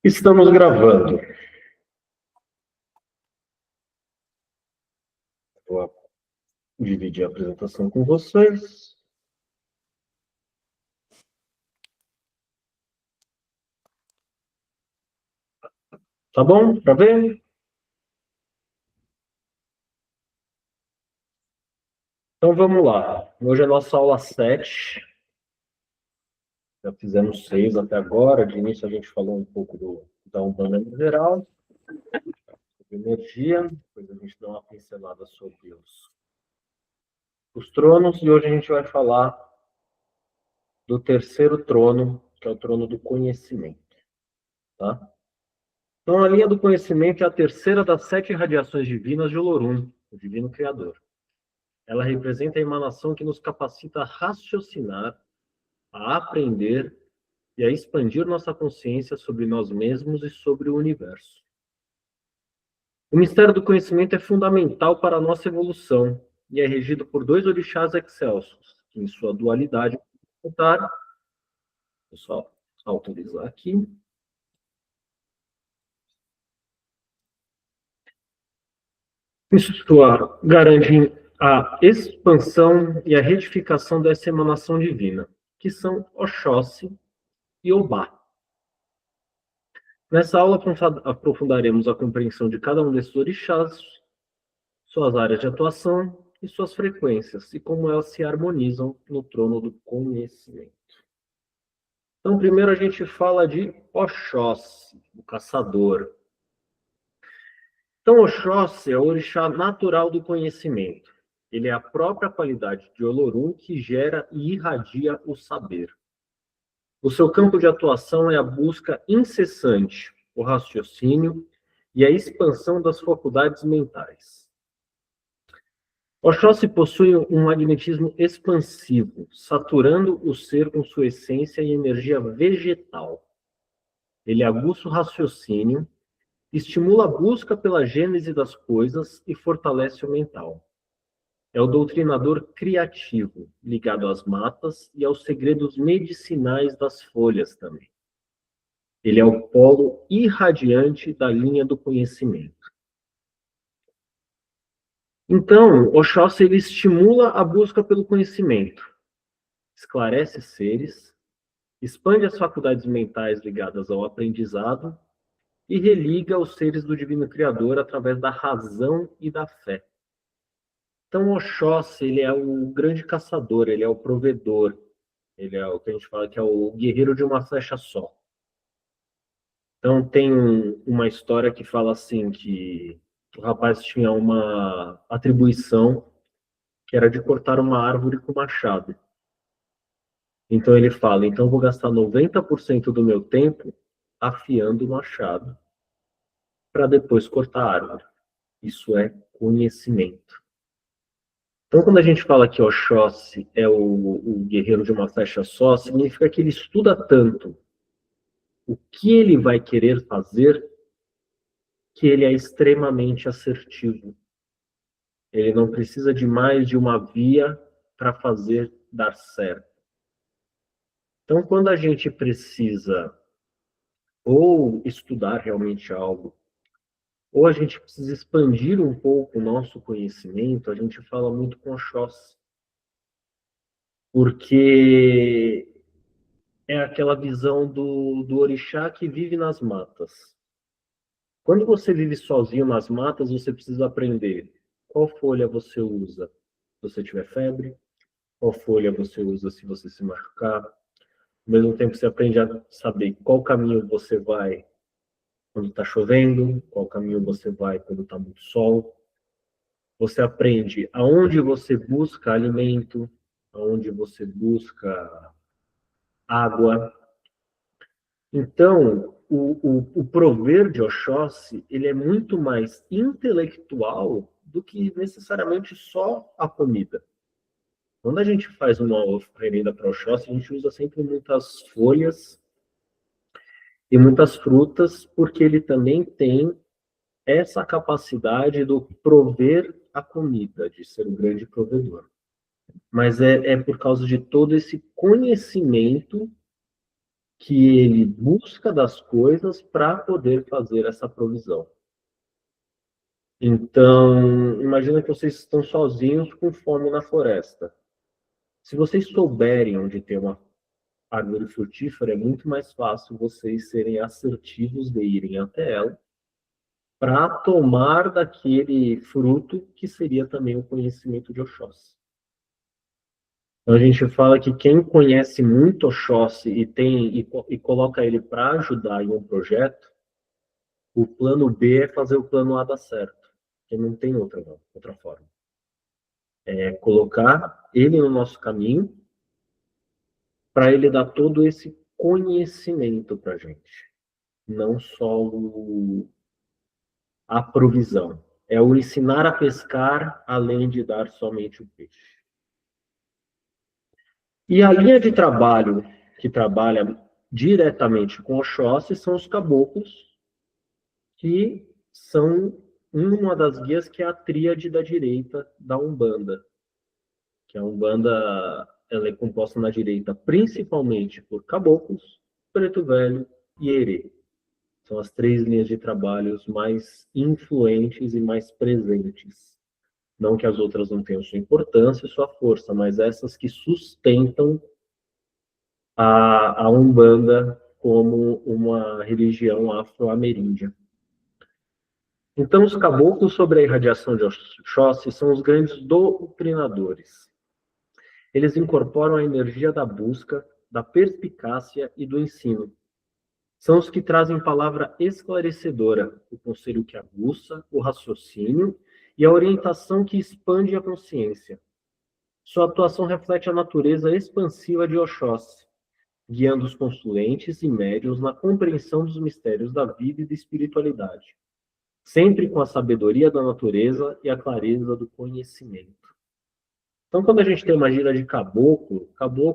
Estamos gravando. Vou dividir a apresentação com vocês. Tá bom? Para ver? Então vamos lá. Hoje é a nossa aula 7. Já fizemos 6 até agora. De início a gente falou um pouco da Umbanda no geral, sobre energia, depois a gente deu uma pincelada sobre os tronos, e hoje a gente vai falar do terceiro trono, que é o trono do conhecimento. Tá? Então, a linha do conhecimento é a terceira das 7 radiações divinas de Olorum, o Divino Criador. Ela representa a emanação que nos capacita a raciocinar, a aprender e a expandir nossa consciência sobre nós mesmos e sobre o universo. O mistério do conhecimento é fundamental para a nossa evolução e é regido por 2 orixás excelsos, que em sua dualidade vou só autorizar aqui. Isso garante a expansão e a retificação dessa emanação divina, que são Oxóssi e Obá. Nessa aula aprofundaremos a compreensão de cada um desses orixás, suas áreas de atuação e suas frequências, e como elas se harmonizam no trono do conhecimento. Então, primeiro a gente fala de Oxóssi, o caçador. Então, Oxóssi é o orixá natural do conhecimento. Ele é a própria qualidade de Olorum que gera e irradia o saber. O seu campo de atuação é a busca incessante, o raciocínio e a expansão das faculdades mentais. Oxóssi possui um magnetismo expansivo, saturando o ser com sua essência e energia vegetal. Ele aguça o raciocínio, estimula a busca pela gênese das coisas e fortalece o mental. É o doutrinador criativo, ligado às matas e aos segredos medicinais das folhas também. Ele é o polo irradiante da linha do conhecimento. Então, Oxóssi ele estimula a busca pelo conhecimento, esclarece seres, expande as faculdades mentais ligadas ao aprendizado e religa os seres do Divino Criador através da razão e da fé. Então, Oxóssi, ele é o grande caçador, ele é o provedor, ele é o que a gente fala que é o guerreiro de uma flecha só. Então, tem uma história que fala assim, que o rapaz tinha uma atribuição que era de cortar uma árvore com machado. Então, ele fala, então eu vou gastar 90% do meu tempo afiando o machado para depois cortar a árvore. Isso é conhecimento. Então, quando a gente fala que Oxóssi é o guerreiro de uma flecha só, significa que ele estuda tanto o que ele vai querer fazer que ele é extremamente assertivo. Ele não precisa de mais de uma via para fazer dar certo. Então, quando a gente precisa ou estudar realmente algo, ou a gente precisa expandir um pouco o nosso conhecimento, a gente fala muito com Oxóssi. Porque é aquela visão do orixá que vive nas matas. Quando você vive sozinho nas matas, você precisa aprender qual folha você usa se você tiver febre, qual folha você usa se você se machucar. Ao mesmo tempo, você aprende a saber qual caminho você vai quando está chovendo, qual caminho você vai quando está muito sol. Você aprende aonde você busca alimento, aonde você busca água. Então, o prover de Oxóssi, ele é muito mais intelectual do que necessariamente só a comida. Quando a gente faz uma oferenda para Oxóssi, a gente usa sempre muitas folhas e muitas frutas, porque ele também tem essa capacidade do prover a comida, de ser um grande provedor. Mas é por causa de todo esse conhecimento que ele busca das coisas para poder fazer essa provisão. Então, imagina que vocês estão sozinhos com fome na floresta. Se vocês souberem onde tem uma árvore frutífera, é muito mais fácil vocês serem assertivos de irem até ela para tomar daquele fruto que seria também o conhecimento de Oxóssi. Então a gente fala que quem conhece muito Oxóssi e coloca ele para ajudar em um projeto, o plano B é fazer o plano A dar certo, porque não tem outra forma. É colocar ele no nosso caminho para ele dar todo esse conhecimento para a gente, não só a provisão. É o ensinar a pescar, além de dar somente o peixe. E a linha de trabalho que trabalha diretamente com Oxóssi são os caboclos, que são uma das guias que é a tríade da direita da Umbanda. Que a Umbanda ela é composta na direita principalmente por caboclos, preto velho e herê. São as 3 linhas de trabalhos mais influentes e mais presentes. Não que as outras não tenham sua importância e sua força, mas essas que sustentam a Umbanda como uma religião afro-ameríndia. Então, os caboclos sobre a irradiação de Oxóssi são os grandes doutrinadores. Eles incorporam a energia da busca, da perspicácia e do ensino. São os que trazem palavra esclarecedora, o conselho que aguça, o raciocínio e a orientação que expande a consciência. Sua atuação reflete a natureza expansiva de Oxóssi, guiando os consulentes e médiuns na compreensão dos mistérios da vida e da espiritualidade, sempre com a sabedoria da natureza e a clareza do conhecimento. Então, quando a gente tem uma gira de caboclo,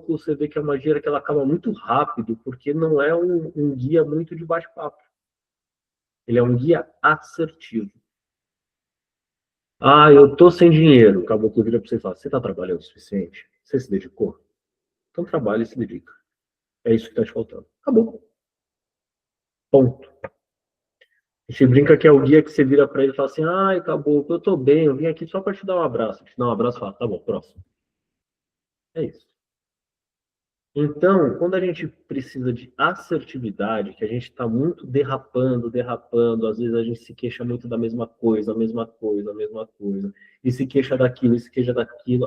você vê que é uma gira que ela acaba muito rápido, porque não é um guia muito de bate-papo. Ele é um guia assertivo. Ah, eu tô sem dinheiro. O caboclo vira para você e fala, você está trabalhando o suficiente? Você se dedicou? Então trabalha e se dedica. É isso que está te faltando. Acabou. Ponto. A gente brinca que é o guia que você vira para ele e fala assim, ai, caboclo, eu tô bem, eu vim aqui só para te dar um abraço. Te dá um abraço e fala, tá bom, próximo. É isso. Então, quando a gente precisa de assertividade, que a gente está muito derrapando, às vezes a gente se queixa muito da mesma coisa, e se queixa daquilo,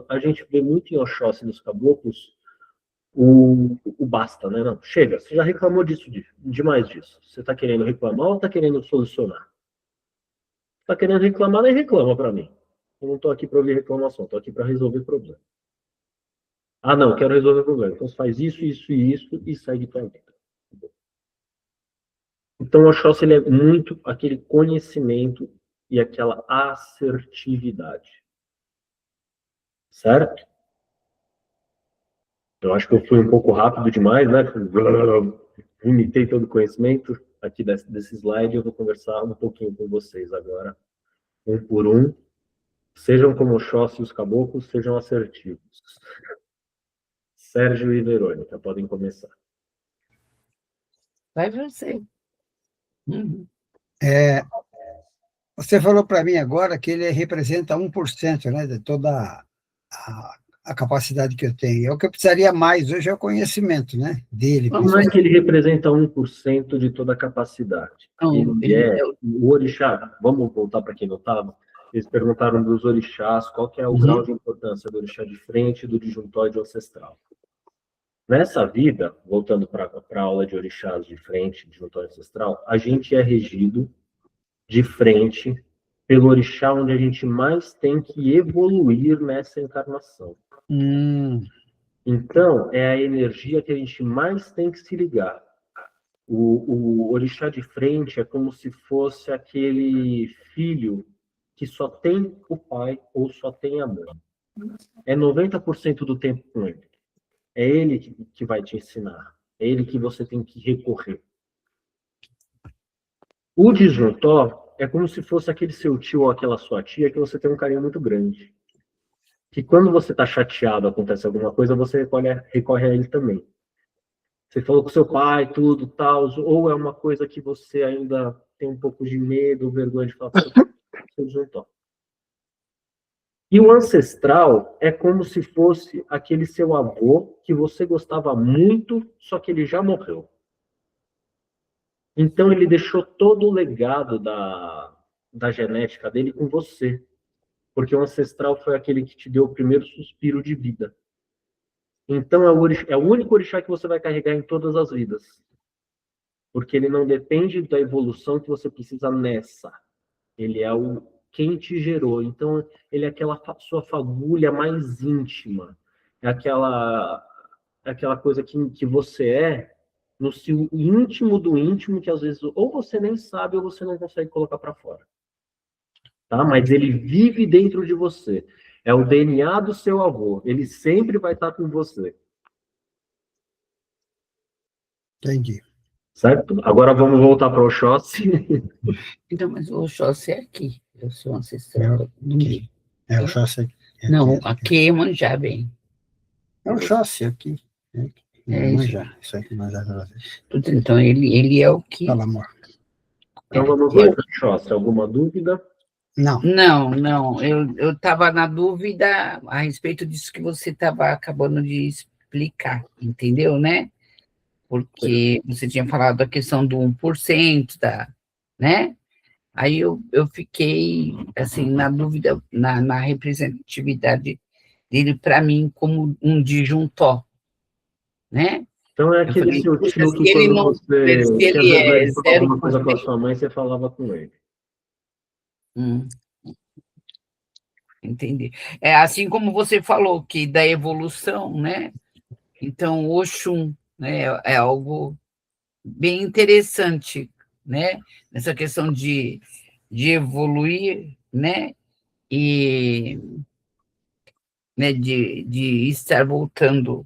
a gente vê muito em Oxóssi nos caboclos o basta, né? Não, chega, você já reclamou demais disso. Você está querendo reclamar ou está querendo solucionar? Está querendo reclamar, nem reclama para mim. Eu não estou aqui para ouvir reclamação, estou aqui para resolver problema. Ah, não, quero resolver o problema. Então você faz isso e segue para vida. Então o Oxóssi ele é muito aquele conhecimento e aquela assertividade. Certo? Eu acho que eu fui um pouco rápido demais, né? Imitei todo o conhecimento aqui desse slide. Eu vou conversar um pouquinho com vocês agora, um por um. Sejam como Oxóssi e os caboclos, sejam assertivos. Sérgio e Verônica, podem começar. Vai você. Você falou para mim agora que ele representa 1%, né, de toda a capacidade que eu tenho. É o que eu precisaria mais hoje é o conhecimento, né, dele. Não é que ele representa 1% de toda a capacidade. Não, Ele é o orixá. Vamos voltar para quem não estava? Eles perguntaram dos orixás qual que é o grau de importância do orixá de frente e do disjuntóide ancestral. Nessa vida, voltando para a aula de orixás de frente, disjuntóide ancestral, a gente é regido de frente pelo orixá onde a gente mais tem que evoluir nessa encarnação. Então, é a energia que a gente mais tem que se ligar. O orixá de frente é como se fosse aquele filho que só tem o pai ou só tem a mãe. É 90% do tempo com ele. É ele que vai te ensinar. É ele que você tem que recorrer. O disjuntor é como se fosse aquele seu tio ou aquela sua tia que você tem um carinho muito grande. Que quando você está chateado, acontece alguma coisa, você recorre a ele também. Você falou com seu pai, tudo, tal, ou é uma coisa que você ainda tem um pouco de medo, vergonha de falar para seu disjuntor. E o ancestral é como se fosse aquele seu avô que você gostava muito, só que ele já morreu. Então ele deixou todo o legado da genética dele com você. Porque o ancestral foi aquele que te deu o primeiro suspiro de vida. Então é o único orixá que você vai carregar em todas as vidas. Porque ele não depende da evolução que você precisa nessa. Ele é o quem te gerou. Então, ele é aquela sua fagulha mais íntima. É aquela coisa que você é no seu íntimo do íntimo, que às vezes ou você nem sabe ou você não consegue colocar para fora. Tá? Mas ele vive dentro de você. É o DNA do seu avô. Ele sempre vai estar com você. Entendi. Certo? Agora vamos voltar para o Oxóssi. Então, mas o Oxóssi é aqui. Eu sou ancestral. Aqui. É o Oxóssi. Não, aqui é Manjá, bem. É o Oxóssi aqui. É Manjá. Isso aqui, Manjá. Então, ele é o que... Fala, amor. Então vamos lá, Oxóssi. Alguma dúvida? Não. Não. Eu estava na dúvida a respeito disso que você estava acabando de explicar, entendeu, né? Porque você tinha falado da questão do 1%, né? Aí eu fiquei, assim, na dúvida, na representatividade dele para mim como um disjuntó, né? Então é aquele seu tio que ele quando não, você se tinha ele é vontade de falar alguma coisa com a 0%. sua mãe, você falava com ele. Entendi. É assim como você falou que da evolução, né? Então, Oxum, né, é algo bem interessante, né? Nessa questão de evoluir, né? E né, de estar voltando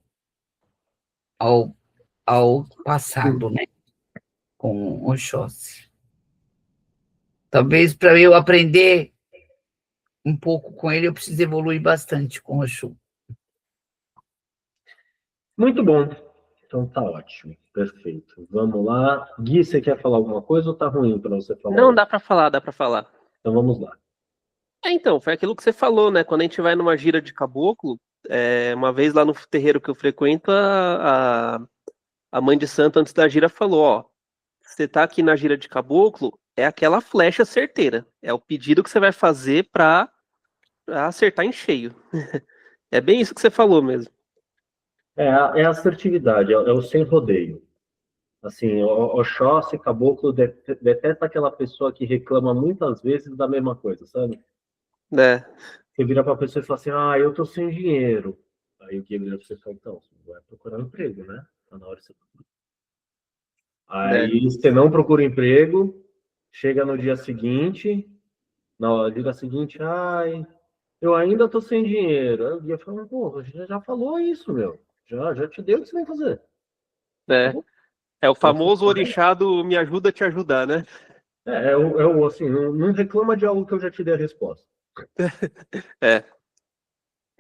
ao passado, né? Com Oxóssi. Talvez para eu aprender um pouco com ele, eu preciso evoluir bastante com Oxum. Muito bom. Então tá ótimo. Perfeito. Vamos lá. Gui, você quer falar alguma coisa ou tá ruim para você falar? Não, dá pra falar. Então vamos lá. Então, foi aquilo que você falou, né? Quando a gente vai numa gira de caboclo, uma vez lá no terreiro que eu frequento, a mãe de santo, antes da gira, falou, ó, você tá aqui na gira de caboclo, é aquela flecha certeira. É o pedido que você vai fazer pra acertar em cheio. É bem isso que você falou mesmo. É a assertividade, é o sem rodeio. Assim, o Oxóssi, caboclo, detesta aquela pessoa que reclama muitas vezes da mesma coisa, sabe? É, Você vira pra pessoa e fala assim, eu tô sem dinheiro. Aí o que vira pra você e fala, então, você vai procurar um emprego, né? Tá na hora de você procurar. Aí você não procura emprego, chega no dia seguinte, no dia seguinte, eu ainda tô sem dinheiro. Aí o dia fala, pô, você já falou isso, meu. Já te deu o que você vai fazer. é o famoso orixá do me ajuda a te ajudar, né? Assim, não reclama de algo que eu já te dei a resposta. É.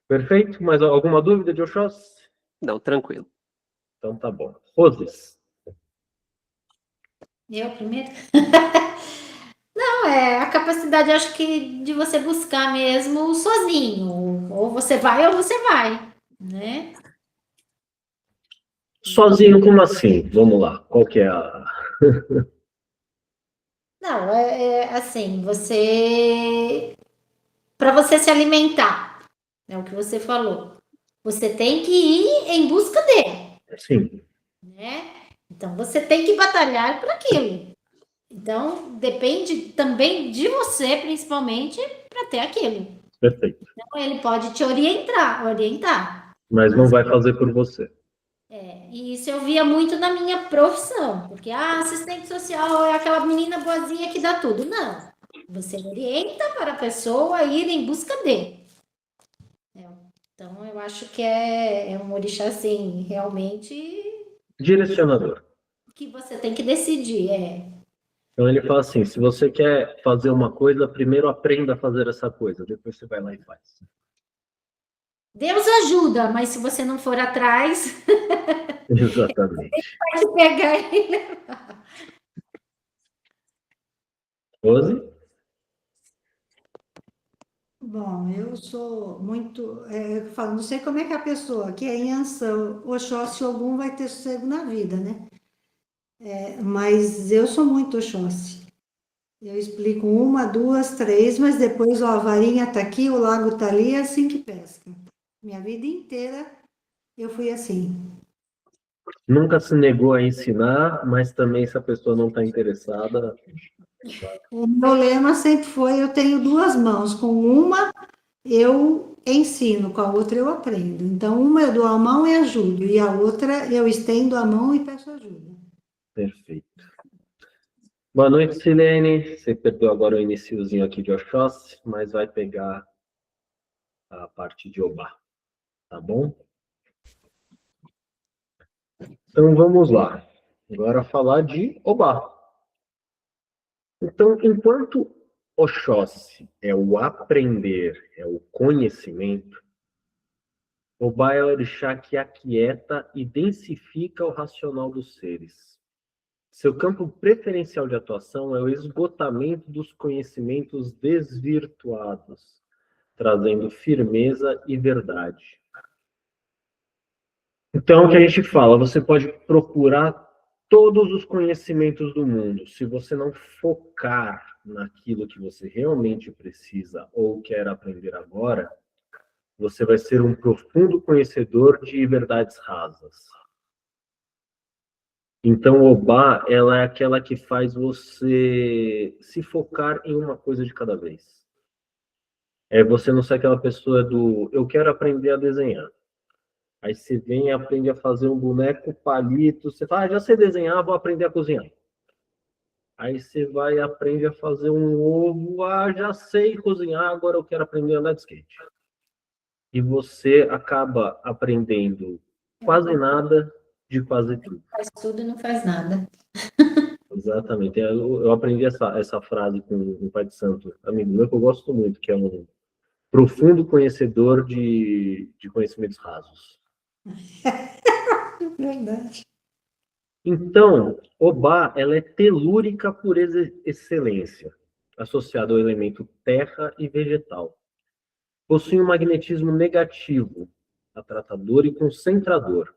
Perfeito? Mais alguma dúvida de Oxóssi? Não, tranquilo. Então tá bom. Roses. Eu primeiro? Não, a capacidade, acho que, de você buscar mesmo sozinho. Ou você vai, né? Sozinho, como assim? Vamos lá. Qual que é a... Não, assim, para você se alimentar, é o que você falou. Você tem que ir em busca dele, Sim. né? Então você tem que batalhar por aquilo. Então depende também de você, principalmente, para ter aquilo. Perfeito. Então ele pode te orientar. Mas não vai fazer por você. E isso eu via muito na minha profissão, porque assistente social é aquela menina boazinha que dá tudo. Não, você orienta para a pessoa ir em busca dele. Então eu acho que é um orixá assim, realmente Direcionador. que você tem que decidir. Então ele fala assim, se você quer fazer uma coisa, primeiro aprenda a fazer essa coisa, depois você vai lá e faz. Deus ajuda, mas se você não for atrás, Exatamente. vai te pegar ele. Rose? Bom, eu sou muito. Eu falo, não sei como é que a pessoa que é Yansan, Oxóssi Ogum vai ter sossego na vida, né? Mas eu sou muito Oxóssi. Eu explico uma, duas, três, mas depois, ó, a varinha tá aqui, o lago tá ali, é assim que pesca. Minha vida inteira eu fui assim. Nunca se negou a ensinar, mas também se a pessoa não está interessada. O meu lema sempre foi: eu tenho duas mãos, com uma eu ensino, com a outra eu aprendo. Então, uma eu dou a mão e ajudo, e a outra eu estendo a mão e peço ajuda. Perfeito. Boa noite, Silene. Você perdeu agora o iniciozinho aqui de Oxóssi, mas vai pegar a parte de Obá, tá bom? Então vamos lá. Agora falar de Obá. Então, enquanto Oxóssi é o aprender, é o conhecimento, Obá é o orixá que aquieta e densifica o racional dos seres. Seu campo preferencial de atuação é o esgotamento dos conhecimentos desvirtuados, trazendo firmeza e verdade. Então, o que a gente fala, você pode procurar todos os conhecimentos do mundo. Se você não focar naquilo que você realmente precisa ou quer aprender agora, você vai ser um profundo conhecedor de verdades rasas. Então, Obá, ela é aquela que faz você se focar em uma coisa de cada vez. Você não ser aquela pessoa do eu quero aprender a desenhar. Aí você vem e aprende a fazer um boneco palito. Você fala, já sei desenhar, vou aprender a cozinhar. Aí você vai e aprende a fazer um ovo. Já sei cozinhar, agora eu quero aprender a andar de skate. E você acaba aprendendo quase nada de quase tudo. Faz tudo e não faz nada. Exatamente. Eu aprendi essa frase com um pai de santo, amigo meu, que eu gosto muito, que é um profundo conhecedor de conhecimentos rasos. Verdade. Então, Obá, ela é telúrica por excelência, associada ao elemento terra e vegetal. Possui um magnetismo negativo, atratador e concentrador.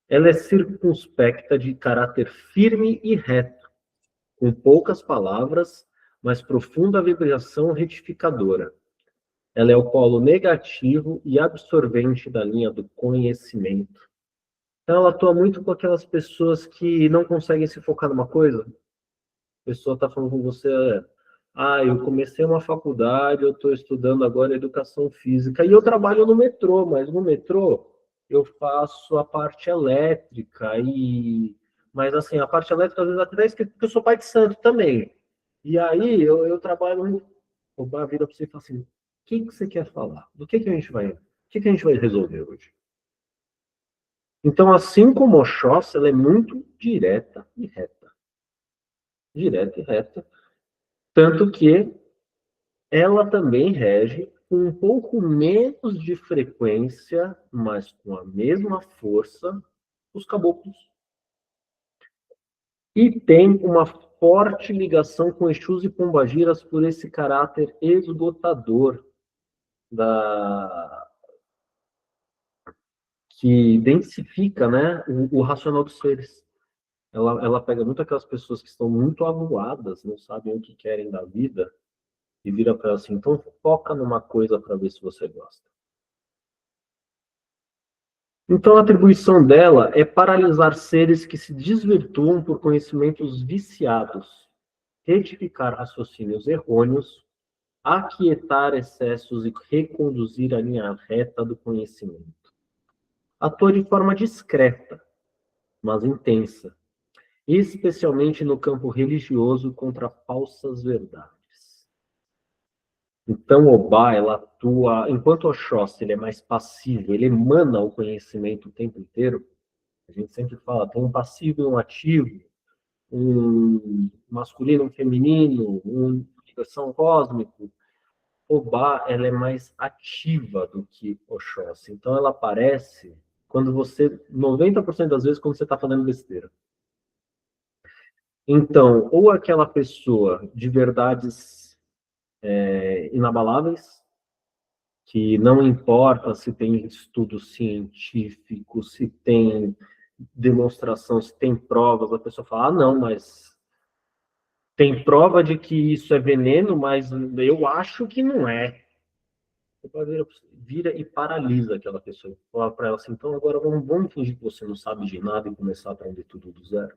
Ela é circunspecta, de caráter firme e reto, com poucas palavras, mas profunda vibração retificadora. Ela é o polo negativo e absorvente da linha do conhecimento. Então, ela atua muito com aquelas pessoas que não conseguem se focar numa coisa. A pessoa está falando com você, eu comecei uma faculdade, eu estou estudando agora educação física, e eu trabalho no metrô, mas no metrô eu faço a parte elétrica, mas assim, a parte elétrica às vezes até esquece, porque eu sou pai de santo também. E aí eu trabalho, a vida para você e fala assim, o que você quer falar? O que a gente vai resolver hoje? Então, assim como Oxóssi, ela é muito direta e reta. Direta e reta. Tanto que ela também rege com um pouco menos de frequência, mas com a mesma força, os caboclos. E tem uma forte ligação com Exus e Pombagiras por esse caráter esgotador que densifica, né, o racional dos seres. Ela pega muito aquelas pessoas que estão muito avoadas, não sabem o que querem da vida, e vira para ela assim, então foca numa coisa para ver se você gosta. Então a atribuição dela é paralisar seres que se desvirtuam por conhecimentos viciados, retificar raciocínios errôneos, aquietar excessos e reconduzir a linha reta do conhecimento. Atua de forma discreta, mas intensa, especialmente no campo religioso contra falsas verdades. Então, Obá, ela atua, enquanto Oxóssi, ele é mais passivo, ele emana o conhecimento o tempo inteiro. A gente sempre fala, tem um passivo e um ativo, um masculino e um feminino, uma ligação cósmico. Obá, ela é mais ativa do que Oxóssi. Então, ela aparece quando você, 90% das vezes, quando você está fazendo besteira. Então, ou aquela pessoa de verdades inabaláveis, que não importa se tem estudo científico, se tem demonstração, se tem provas, a pessoa fala, não, mas tem prova de que isso é veneno, mas eu acho que não é. Vira e paralisa aquela pessoa. Fala para ela assim, então agora vamos fingir que você não sabe de nada e começar a aprender tudo do zero.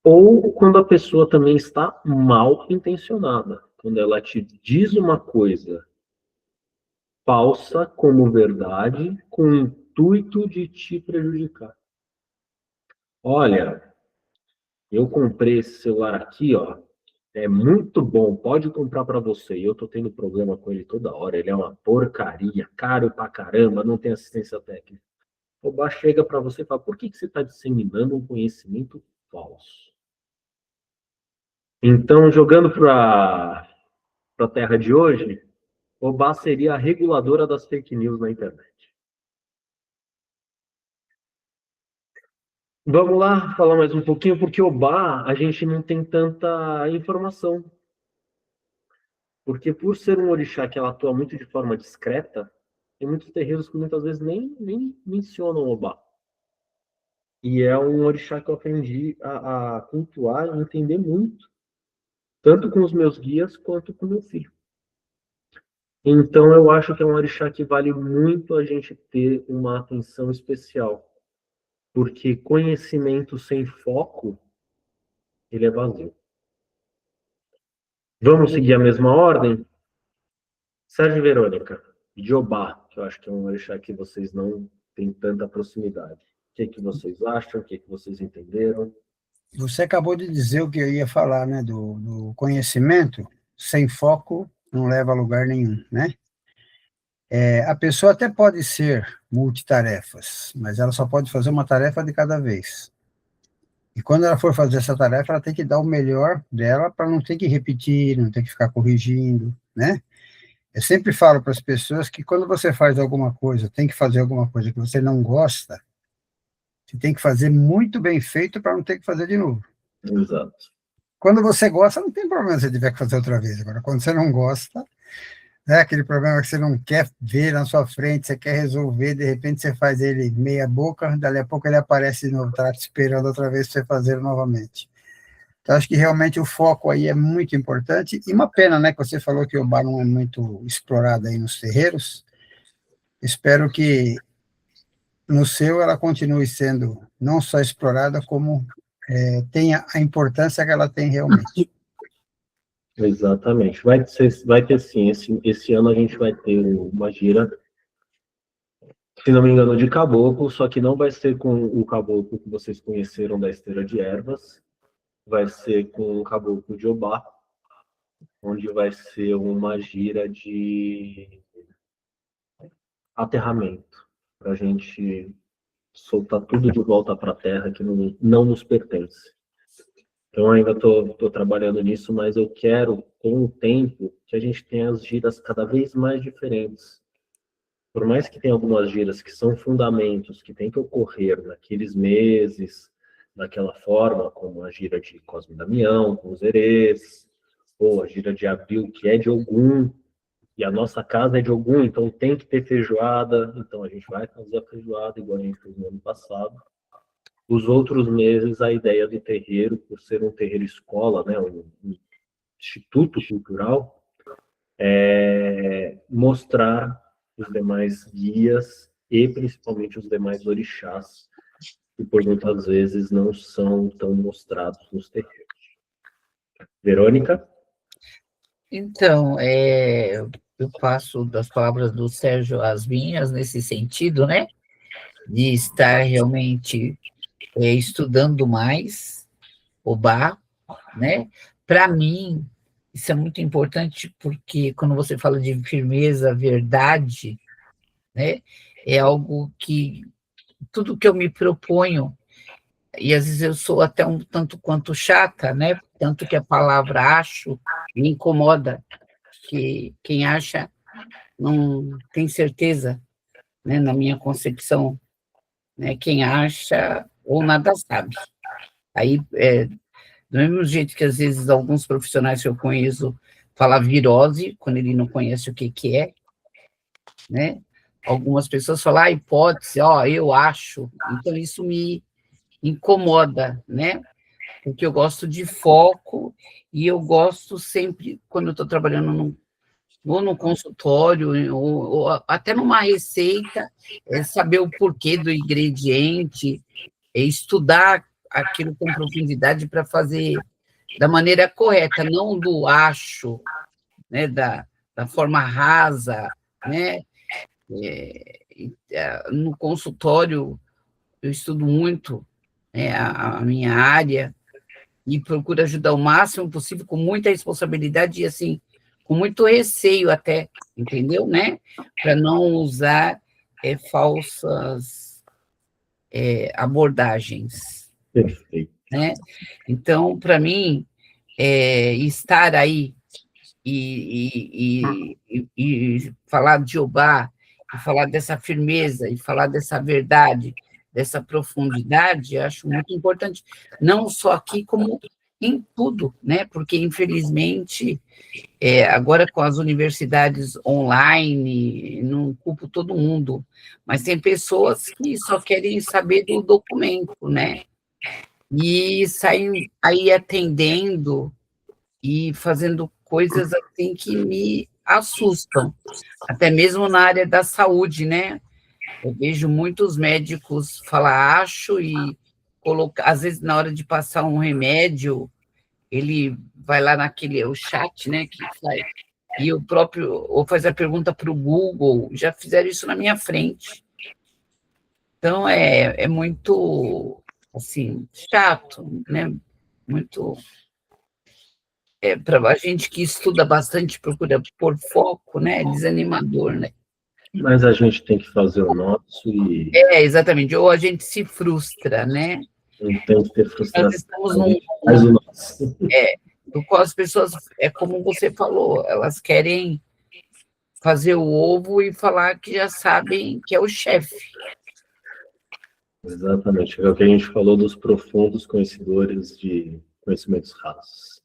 Ou quando a pessoa também está mal intencionada, quando ela te diz uma coisa falsa como verdade, com o intuito de te prejudicar. Olha, eu comprei esse celular aqui, ó, é muito bom, pode comprar para você. E eu tô tendo problema com ele toda hora, ele é uma porcaria, caro pra caramba, não tem assistência técnica. O Obá chega para você e fala, por que você está disseminando um conhecimento falso? Então, jogando para a terra de hoje, Obá seria a reguladora das fake news na internet. Vamos lá falar mais um pouquinho, porque Obá a gente não tem tanta informação. Porque por ser um orixá que ela atua muito de forma discreta, tem muitos terreiros que muitas vezes nem mencionam Obá. E é um orixá que eu aprendi a cultuar e entender muito, tanto com os meus guias quanto com meu filho. Então eu acho que é um orixá que vale muito a gente ter uma atenção especial, porque conhecimento sem foco, ele é vazio. Vamos seguir a mesma ordem? Sérgio e Verônica, de Obá, que eu acho que é um orixá que vocês não têm tanta proximidade. O que vocês acham? O que vocês entenderam? Você acabou de dizer o que eu ia falar, né? Do conhecimento sem foco não leva a lugar nenhum, né? A pessoa até pode ser multitarefas, mas ela só pode fazer uma tarefa de cada vez. E quando ela for fazer essa tarefa, ela tem que dar o melhor dela para não ter que repetir, não ter que ficar corrigindo, né? Eu sempre falo para as pessoas que quando você faz alguma coisa, tem que fazer alguma coisa que você não gosta, você tem que fazer muito bem feito para não ter que fazer de novo. Exato. Quando você gosta, não tem problema se você tiver que fazer outra vez. Agora, quando você não gosta, né, aquele problema que você não quer ver na sua frente, você quer resolver, de repente você faz ele meia boca, dali a pouco ele aparece de novo, tá te esperando outra vez para você fazer novamente. Então, acho que realmente o foco aí é muito importante, e uma pena, né, que você falou que o Obá não é muito explorado aí nos terreiros. Espero que no seu ela continue sendo não só explorada, como tenha a importância que ela tem realmente. Exatamente. Vai ter sim. Esse ano a gente vai ter uma gira, se não me engano, de caboclo, só que não vai ser com o caboclo que vocês conheceram da esteira de ervas, vai ser com o caboclo de Obá, onde vai ser uma gira de aterramento, para a gente soltar tudo de volta para a terra que não nos pertence. Então, ainda estou trabalhando nisso, mas eu quero, com o tempo, que a gente tenha as giras cada vez mais diferentes. Por mais que tenha algumas giras que são fundamentos, que tem que ocorrer naqueles meses, daquela forma, como a gira de Cosme e Damião, com os Erês, ou a gira de Abril, que é de Ogum, e a nossa casa é de Ogum, então tem que ter feijoada, então a gente vai fazer a feijoada, igual a gente fez no ano passado. Os outros meses, a ideia do terreiro, por ser um terreiro escola, né, um instituto cultural, é mostrar os demais guias e principalmente os demais orixás, que por muitas vezes não são tão mostrados nos terreiros. Verônica? Então, eu passo das palavras do Sérgio às minhas nesse sentido, né? De estar realmente estudando mais Obá, né? Para mim, isso é muito importante porque quando você fala de firmeza, verdade, né? É algo que tudo que eu me proponho, e às vezes eu sou até um tanto quanto chata, né? Tanto que a palavra acho me incomoda, porque quem acha não tem certeza, né, na minha concepção, né, quem acha ou nada sabe. Aí, do mesmo jeito que às vezes alguns profissionais que eu conheço falam virose, quando ele não conhece o que é, né? Algumas pessoas falam, hipótese, eu acho. Então, isso me incomoda, né? Porque eu gosto de foco e eu gosto sempre, quando eu estou trabalhando ou no consultório, ou até numa receita, saber o porquê do ingrediente, estudar aquilo com profundidade para fazer da maneira correta, não do acho, né, da forma rasa, né? No consultório, eu estudo muito, né, a minha área e procuro ajudar o máximo possível, com muita responsabilidade e, assim, com muito receio até, entendeu, né? Para não usar falsas abordagens, Perfeito. né? Então, para mim, estar aí e falar de Jeová, e falar dessa firmeza, e falar dessa verdade, dessa profundidade, eu acho muito importante, não só aqui, como em tudo, né? Porque, infelizmente, agora com as universidades online, não culpo todo mundo, mas tem pessoas que só querem saber do documento, né? E saem aí atendendo e fazendo coisas assim que me assustam, até mesmo na área da saúde, né? Eu vejo muitos médicos falar acho e colocar, às vezes na hora de passar um remédio, ele vai lá o chat, né, que faz, e o próprio, ou faz a pergunta para o Google, já fizeram isso na minha frente. Então, é muito, assim, chato, né? Muito... para a gente que estuda bastante, procura pôr foco, né? É desanimador, né? Mas a gente tem que fazer o nosso e Exatamente. Ou a gente se frustra, né? não tem que ter Nós frustração. estamos A num... gente faz o nosso. do qual as pessoas, como você falou, elas querem fazer o ovo e falar que já sabem que é o chefe. Exatamente. É o que a gente falou dos profundos conhecedores de conhecimentos rasos.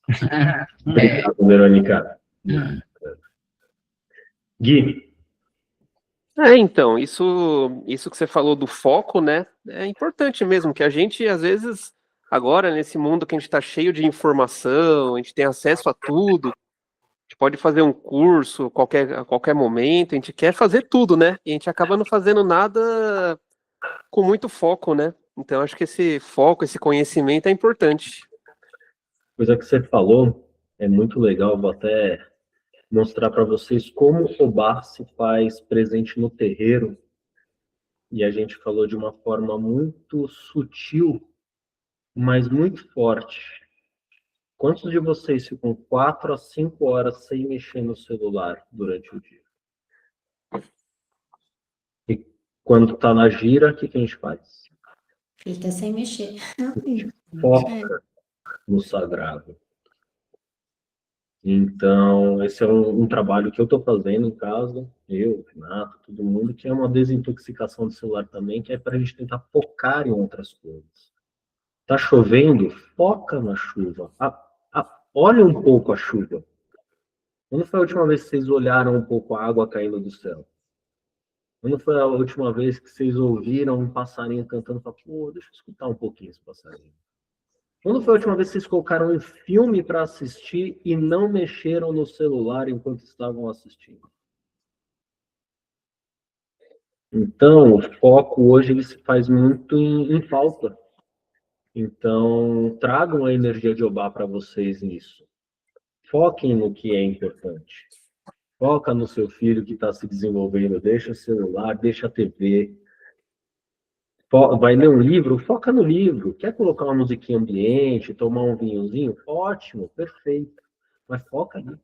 Obrigado, Verônica. Gui, Então, isso que você falou do foco, né? É importante mesmo, que a gente, às vezes, agora, nesse mundo que a gente está cheio de informação, a gente tem acesso a tudo, a gente pode fazer um curso a qualquer momento, a gente quer fazer tudo, né? E a gente acaba não fazendo nada com muito foco, né? Então, acho que esse foco, esse conhecimento é importante. coisa que você falou é muito legal, vou até mostrar para vocês como o bar se faz presente no terreiro, e a gente falou de uma forma muito sutil, mas muito forte. Quantos de vocês ficam 4 a 5 horas sem mexer no celular durante o dia? E quando está na gira, o que a gente faz? Fica sem mexer. Foca no sagrado. Então, esse é um trabalho que eu estou fazendo em casa, eu, Renato, todo mundo, que é uma desintoxicação do celular também, que é para a gente tentar focar em outras coisas. Tá chovendo? Foca na chuva. Olha um pouco a chuva. Quando foi a última vez que vocês olharam um pouco a água caindo do céu? Quando foi a última vez que vocês ouviram um passarinho cantando? Pô, deixa eu escutar um pouquinho esse passarinho. Quando foi a última vez que vocês colocaram um filme para assistir e não mexeram no celular enquanto estavam assistindo? Então, o foco hoje ele se faz muito em falta. Então, tragam a energia de Obá para vocês nisso. Foquem no que é importante. Foca no seu filho que está se desenvolvendo. Deixa o celular, deixa a TV. Vai ler um livro, foca no livro. Quer colocar uma musiquinha ambiente, tomar um vinhozinho? Ótimo, perfeito. Mas foca ali.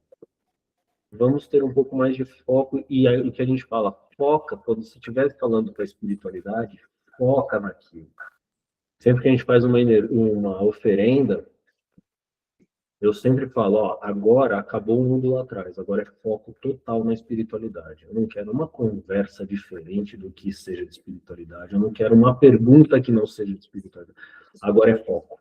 Vamos ter um pouco mais de foco. E aí, o que a gente fala, foca, quando você estiver falando para a espiritualidade, foca naquilo. Sempre que a gente faz uma oferenda, Eu sempre falo, ó, agora acabou o mundo lá atrás, agora é foco total na espiritualidade. Eu não quero uma conversa diferente do que seja de espiritualidade, eu não quero uma pergunta que não seja de espiritualidade. Agora é foco.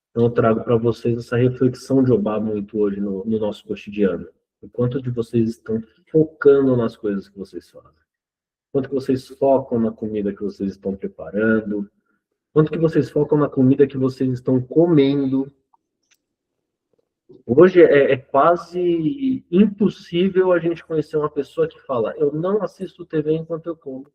Então eu trago para vocês essa reflexão de Obá muito hoje no nosso cotidiano. O quanto de vocês estão focando nas coisas que vocês fazem. Quanto que vocês focam na comida que vocês estão preparando. Quanto que vocês focam na comida que vocês estão comendo. Hoje é quase impossível a gente conhecer uma pessoa que fala, eu não assisto TV enquanto eu como.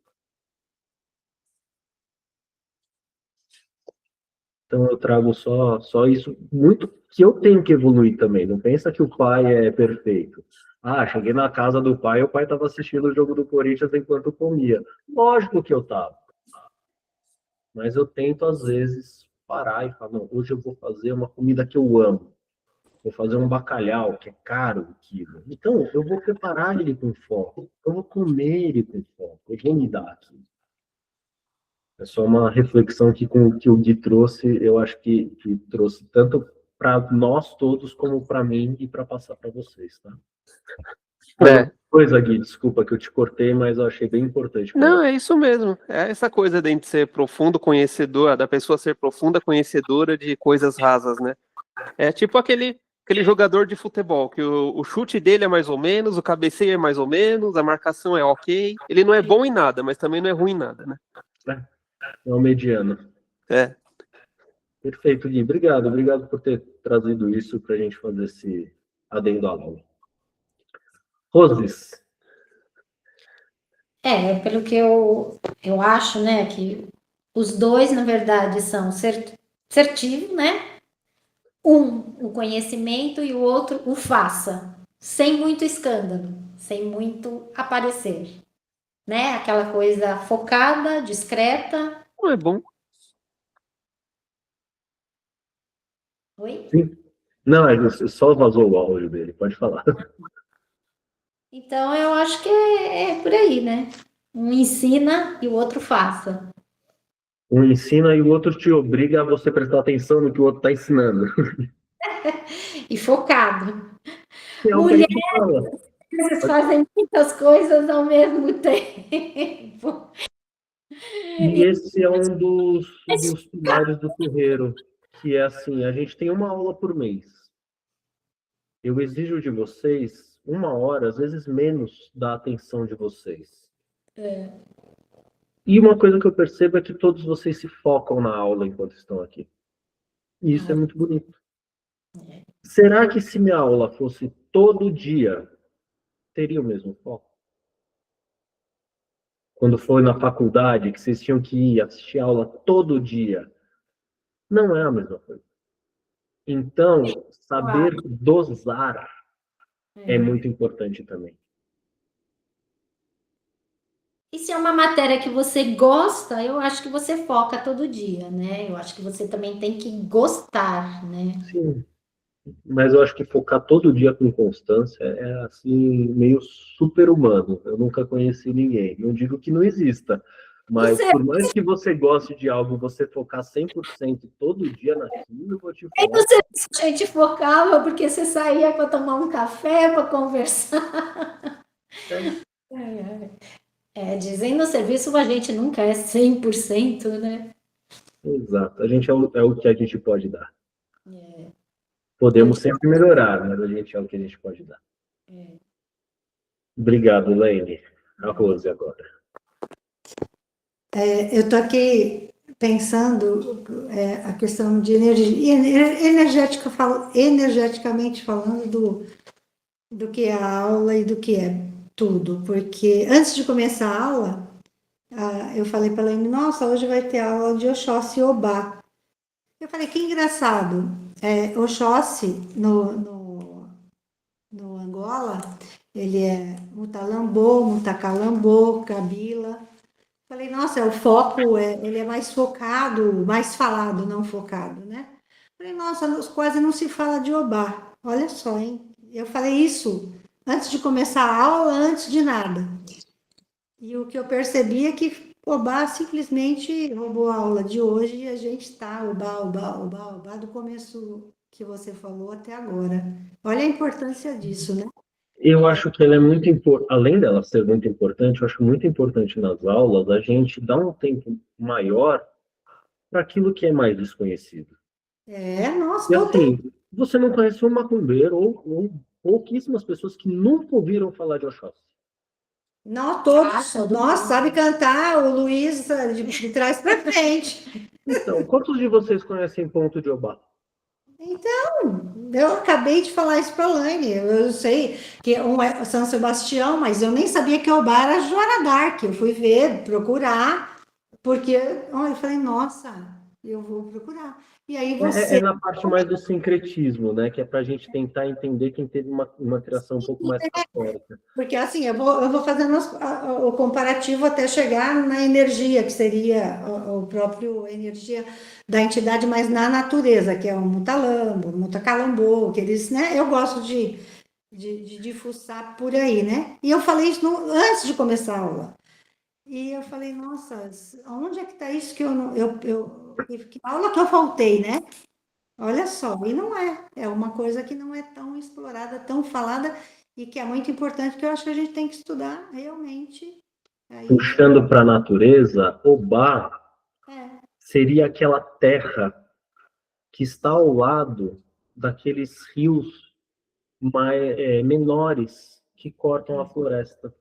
Então eu trago só isso, muito que eu tenho que evoluir também. Não pensa que o pai é perfeito. Ah, cheguei na casa do pai, o pai estava assistindo o jogo do Corinthians enquanto eu comia. Lógico que eu estava. Mas eu tento, às vezes, parar e falar, não, hoje eu vou fazer uma comida que eu amo. Vou fazer um bacalhau, que é caro o quilo. Então, eu vou preparar ele com foco. Eu vou comer ele com foco. Eu vou me dar aquilo. É só uma reflexão que com o que o Gui trouxe, eu acho que trouxe tanto para nós todos, como para mim e para passar para vocês, tá? Coisa, Gui, desculpa que eu te cortei, mas eu achei bem importante. Não, é isso mesmo. É essa coisa de a gente ser profundo conhecedor, da pessoa ser profunda conhecedora de coisas rasas, né? É tipo aquele jogador de futebol, que o chute dele é mais ou menos, o cabeceio é mais ou menos, a marcação é ok. Ele não é bom em nada, mas também não é ruim em nada, né? É o mediano. É. Perfeito, Gui. Obrigado por ter trazido isso para a gente fazer esse adendo à aula. Roses. Pelo que eu acho, né, que os dois, na verdade, são assertivos, né? O conhecimento e o outro, o faça. Sem muito escândalo, sem muito aparecer. Né? Aquela coisa focada, discreta. Não é bom. Oi? Sim. Não, só vazou o áudio dele, pode falar. Então, eu acho que é por aí, né? Um ensina e o outro faça. Um ensina e o outro te obriga a você prestar atenção no que o outro está ensinando. E focado. É o que a gente fala. Mulheres fazem muitas coisas ao mesmo tempo. E esse é um dos pilares do terreiro, que é assim, a gente tem uma aula por mês. Eu exijo de vocês 1 hora, às vezes menos, da atenção de vocês. E uma coisa que eu percebo é que todos vocês se focam na aula enquanto estão aqui. E isso é muito bonito. Será que se minha aula fosse todo dia, teria o mesmo foco? Quando foi na faculdade, que vocês tinham que ir assistir aula todo dia, não é a mesma coisa. Então, saber dosar é muito importante também. E se é uma matéria que você gosta, eu acho que você foca todo dia, né? Eu acho que você também tem que gostar, né? Sim. Mas eu acho que focar todo dia com constância é, assim, meio super-humano. Eu nunca conheci ninguém. Não digo que não exista, mas por mais que você goste de algo, você focar 100% todo dia naquilo, eu vou te falar. A gente focava porque você saía para tomar um café, para conversar. Dizem no serviço a gente nunca é 100%, né? Exato. A gente é o que a gente pode dar. Podemos sempre melhorar, mas a gente é o que a gente pode dar. Obrigado, Laine. A Rose agora. Eu estou aqui pensando a questão de energia, energeticamente falando do que é a aula e do que é tudo, porque antes de começar a aula, eu falei para ela, nossa, hoje vai ter aula de Oxóssi e Obá. Eu falei, que engraçado, Oxóssi no Angola, ele é Mutalambô, Mutacalambô, Kabila. Falei, nossa, o foco, ele é mais focado, mais falado, não focado, né? Falei, nossa, quase não se fala de Obá. Olha só, hein? Eu falei isso antes de começar a aula, antes de nada. E o que eu percebi é que Obá simplesmente roubou a aula de hoje e a gente está Obá do começo que você falou até agora. Olha a importância disso, né? Eu acho que ela é muito importante, além dela ser muito importante, eu acho muito importante nas aulas a gente dar um tempo maior para aquilo que é mais desconhecido. Nossa, E total. assim, você não conhece um macumbeiro ou pouquíssimas pessoas que nunca ouviram falar de Oxóssi. Não, todos. Nossa, sabe cantar o Luiz de trás para frente. Então, quantos de vocês conhecem Ponto de Obá? Então, eu acabei de falar isso para a Laine. Eu sei que um é São Sebastião, mas eu nem sabia que Obá era Joana d'Arc. Eu fui ver, procurar, porque eu falei, nossa, eu vou procurar. E aí É você. na parte mais do sincretismo, né? Que é para a gente tentar entender quem teve uma criação um pouco mais católica. Porque assim, eu vou fazendo o comparativo até chegar na energia, que seria o próprio energia da entidade, mas na natureza, que é o Mutalambo, o Mutacalambô, que eles, né? Eu gosto de fuçar por aí, né? E eu falei isso antes de começar a aula. E eu falei, nossa, onde é que está isso que eu não. Que aula que eu faltei, né? Olha só, e não é uma coisa que não é tão explorada, tão falada, e que é muito importante, que eu acho que a gente tem que estudar realmente. Aí, Puxando para a natureza, Obá é, seria aquela terra que está ao lado daqueles rios menores que cortam a floresta.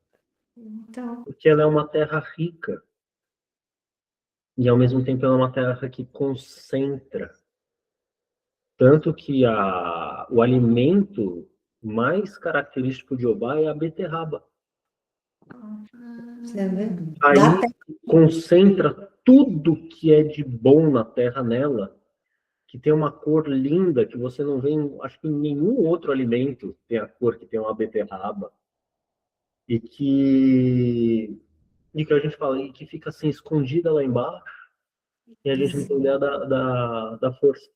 então, Porque ela é uma terra rica. E, ao mesmo tempo, ela é uma terra que concentra. Tanto que o alimento mais característico de Obá é a beterraba. você vê? Aí Dá concentra tudo que é de bom na terra nela, que tem uma cor linda que você não vê, acho que em nenhum outro alimento tem a cor que tem uma beterraba. E que a gente fala, e que fica assim escondida lá embaixo, e a gente não tem ideia da força.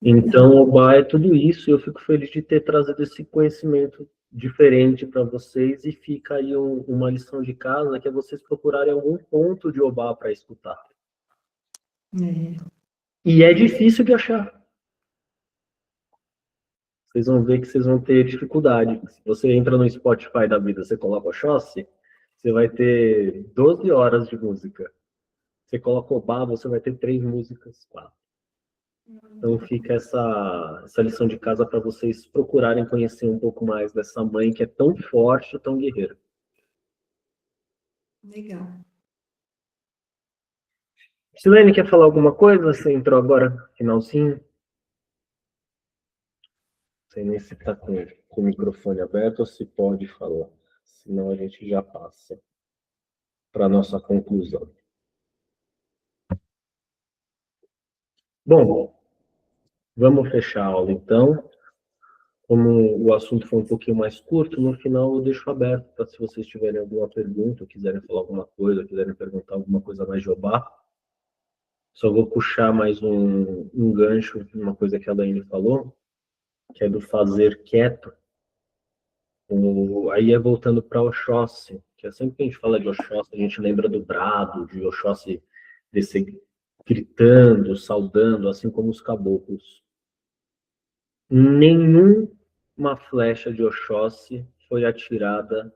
Então, o Obá é tudo isso, e eu fico feliz de ter trazido esse conhecimento diferente para vocês, e fica aí uma lição de casa, que é vocês procurarem algum ponto de Obá para escutar. E é difícil de achar. Vocês vão ver que vocês vão ter dificuldade. Se você entra no Spotify da vida, você coloca Oxóssi, você vai ter 12 horas de música. Você coloca Obá, você vai ter 3 músicas, 4. Então fica essa lição de casa para vocês procurarem conhecer um pouco mais dessa mãe que é tão forte e tão guerreira. legal. Silene, quer falar alguma coisa? Você entrou agora, finalzinho? Não sei nem se está com o microfone aberto ou se pode falar. Senão a gente já passa para a nossa conclusão. Bom, vamos fechar a aula então. Como o assunto foi um pouquinho mais curto, no final eu deixo aberto para, se vocês tiverem alguma pergunta, quiserem falar alguma coisa, quiserem perguntar alguma coisa mais de Obá. Só vou puxar mais um gancho, uma coisa que a Laine falou, que é do fazer quieto. Aí é voltando para Oxóssi, que é sempre que a gente fala de Oxóssi, a gente lembra do brado, de Oxóssi descer gritando, saudando, assim como os caboclos. Nenhuma flecha de Oxóssi foi atirada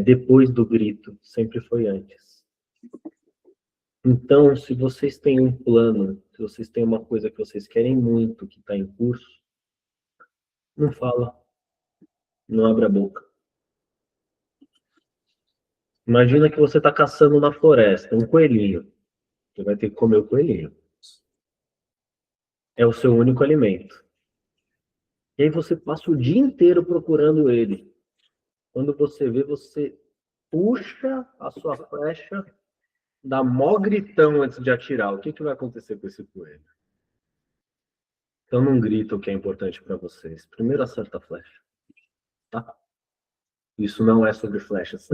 depois do grito, sempre foi antes. Então, se vocês têm um plano, se vocês têm uma coisa que vocês querem muito, que está em curso, não fala, não abre a boca. Imagina que você está caçando na floresta um coelhinho. Você vai ter que comer o coelhinho. É o seu único alimento. E aí você passa o dia inteiro procurando ele. Quando você vê, você puxa a sua flecha, dá mó gritão antes de atirar. O que vai acontecer com esse coelho? Então não grita o que é importante para vocês. Primeiro acerta a flecha. Tá? Isso não é sobre flechas.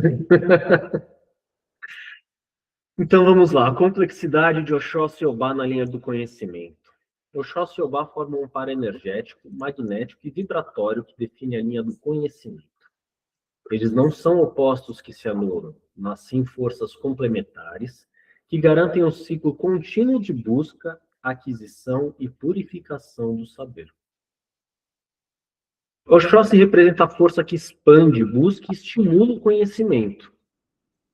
Então vamos lá. A complexidade de Oxóssi e Obá na linha do conhecimento. Oxóssi e Obá formam um par energético, magnético e vibratório que define a linha do conhecimento. Eles não são opostos que se anulam, mas sim forças complementares que garantem um ciclo contínuo de busca aquisição e purificação do saber. Oxóssi representa a força que expande, busca e estimula o conhecimento.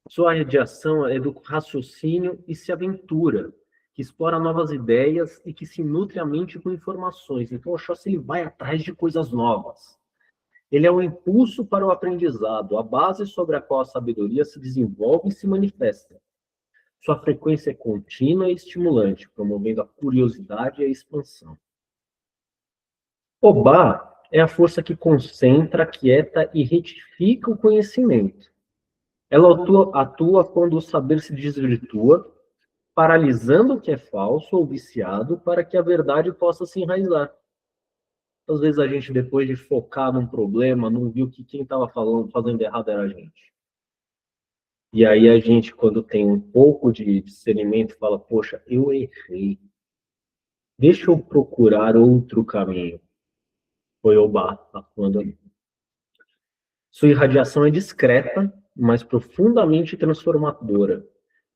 Sua radiação é do raciocínio e se aventura, que explora novas ideias e que se nutre a mente com informações. Então, Oxóssi ele vai atrás de coisas novas. Ele é um impulso para o aprendizado, a base sobre a qual a sabedoria se desenvolve e se manifesta. Sua frequência é contínua e estimulante, promovendo a curiosidade e a expansão. Obá é a força que concentra, aquieta e retifica o conhecimento. Ela atua quando o saber se desvirtua, paralisando o que é falso ou viciado para que a verdade possa se enraizar. Às vezes a gente, depois de focar num problema, não viu que quem estava fazendo errado era a gente. E aí a gente, quando tem um pouco de discernimento, fala, poxa, eu errei. Deixa eu procurar outro caminho. Foi Obá atuando ali. Sua irradiação é discreta, mas profundamente transformadora,